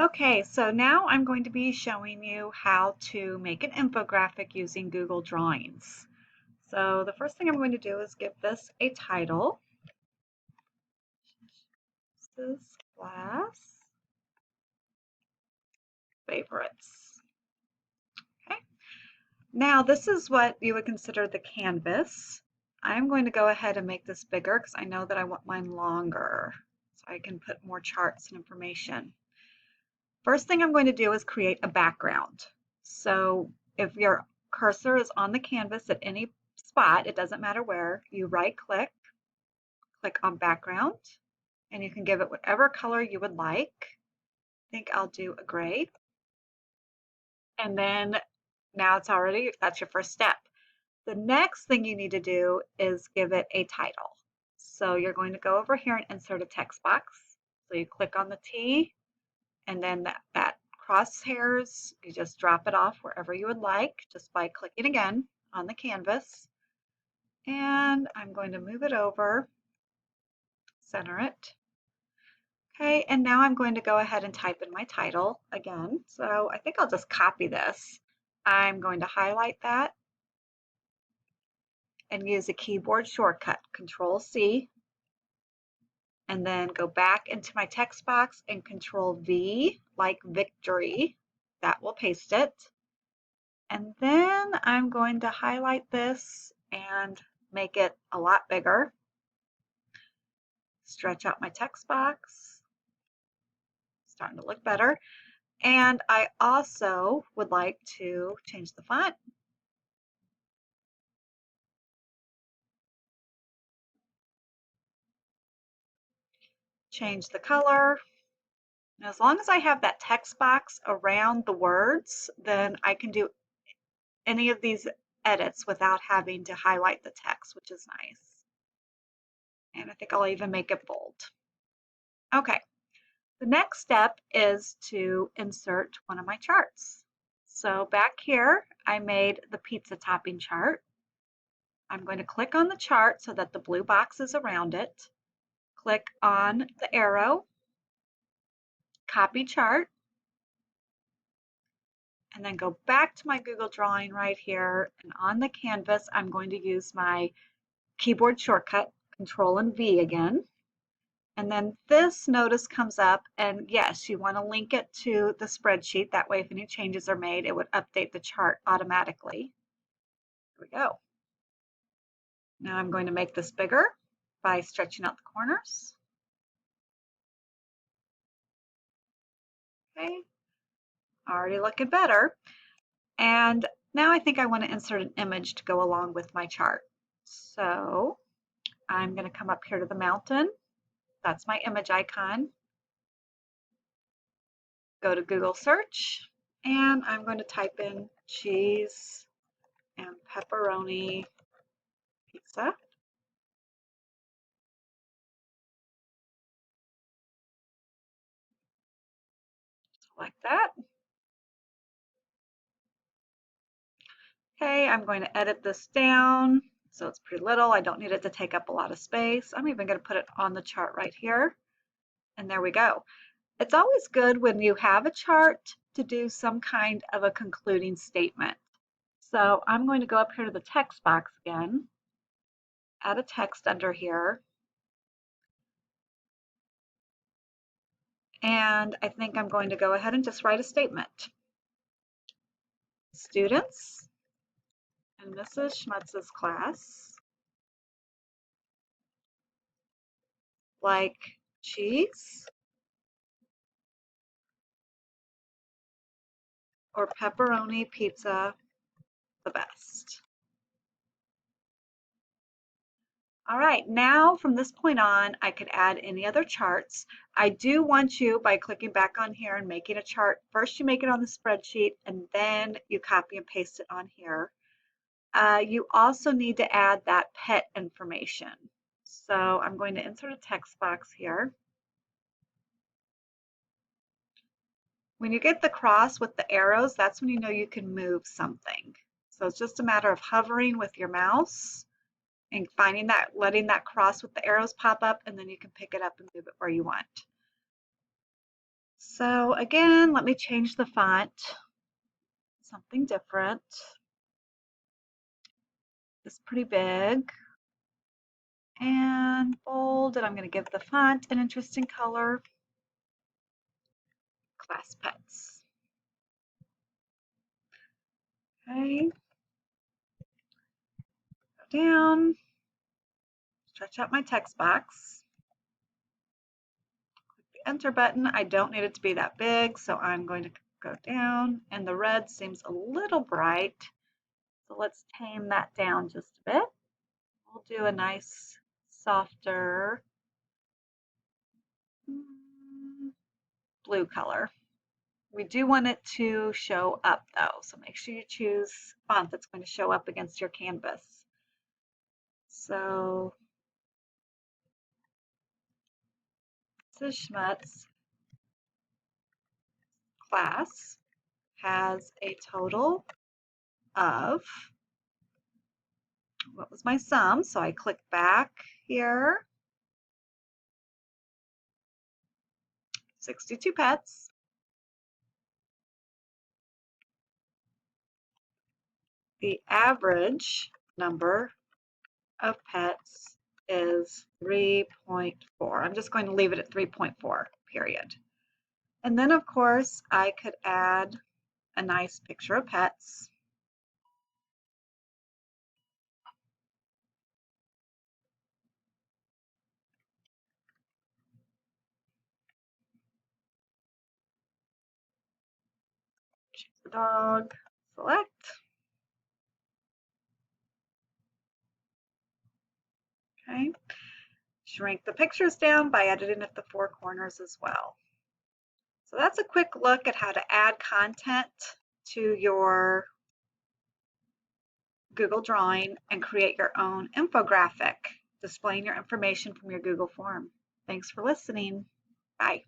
Okay, so now I'm going to be showing you how to make an infographic using Google Drawings. So the first thing I'm going to do is give this a title. This is Class Favorites. Okay. Now this is what you would consider the canvas. I'm going to go ahead and make this bigger because I know that I want mine longer so I can put more charts and information. First thing I'm going to do is create a background. So if your cursor is on the canvas at any spot, it doesn't matter where, you right click, click on background, and you can give it whatever color you would like. I think I'll do a gray. And then now that's your first step. The next thing you need to do is give it a title. So you're going to go over here and insert a text box. So you click on the T, and then that crosshairs, you just drop it off wherever you would like just by clicking again on the canvas. And I'm going to move it over, center it. Okay, and now I'm going to go ahead and type in my title again. So I think I'll just copy this. I'm going to highlight that and use a keyboard shortcut, Control C, and then go back into my text box and Control V, like victory. That will paste it. And then I'm going to highlight this and make it a lot bigger. Stretch out my text box. Starting to look better. And I also would like to change the font. Change the color. And as long as I have that text box around the words, then I can do any of these edits without having to highlight the text, which is nice. And I think I'll even make it bold. Okay, the next step is to insert one of my charts. So back here, I made the pizza topping chart. I'm going to click on the chart so that the blue box is around it. Click on the arrow, copy chart, and then go back to my Google Drawing right here. And on the canvas, I'm going to use my keyboard shortcut, Control and V again. And then this notice comes up, and yes, you want to link it to the spreadsheet. That way, if any changes are made, it would update the chart automatically. Here we go. Now I'm going to make this bigger by stretching out the corners. Okay, already looking better. And now I think I want to insert an image to go along with my chart. So I'm going to come up here to the mountain. That's my image icon. Go to Google search, and I'm going to type in cheese and pepperoni pizza. Like that. Okay, I'm going to edit this down so it's pretty little. I don't need it to take up a lot of space. I'm even going to put it on the chart right here. And there we go. It's always good when you have a chart to do some kind of a concluding statement. So I'm going to go up here to the text box again, add a text under here. And I think I'm going to go ahead and just write a statement. Students in Mrs. Schmutz's class like cheese or pepperoni pizza the best. All right, now from this point on, I could add any other charts. I do want you, by clicking back on here and making a chart, first you make it on the spreadsheet and then you copy and paste it on here. You also need to add that pet information. So I'm going to insert a text box here. When you get the cross with the arrows, that's when you know you can move something. So it's just a matter of hovering with your mouse and finding that, letting that cross with the arrows pop up, and then you can pick it up and move it where you want. So again, let me change the font, something different. It's pretty big and bold, and I'm going to give the font an interesting color. Class Pets. Okay. Go down, stretch out my text box. Click the enter button. I don't need it to be that big, so I'm going to go down, and the red seems a little bright. So let's tame that down just a bit. We'll do a nice, softer blue color. We do want it to show up though, so make sure you choose font that's going to show up against your canvas. So this is Schmutz. Class has a total of, what was my sum? So I click back here, 62 pets. The average number of pets is 3.4. I'm just going to leave it at 3.4, period. And then of course I could add a nice picture of pets. Choose the dog, select. Okay. Shrink the pictures down by editing at the four corners as well. So that's a quick look at how to add content to your Google Drawing and create your own infographic displaying your information from your Google form. Thanks for listening. Bye.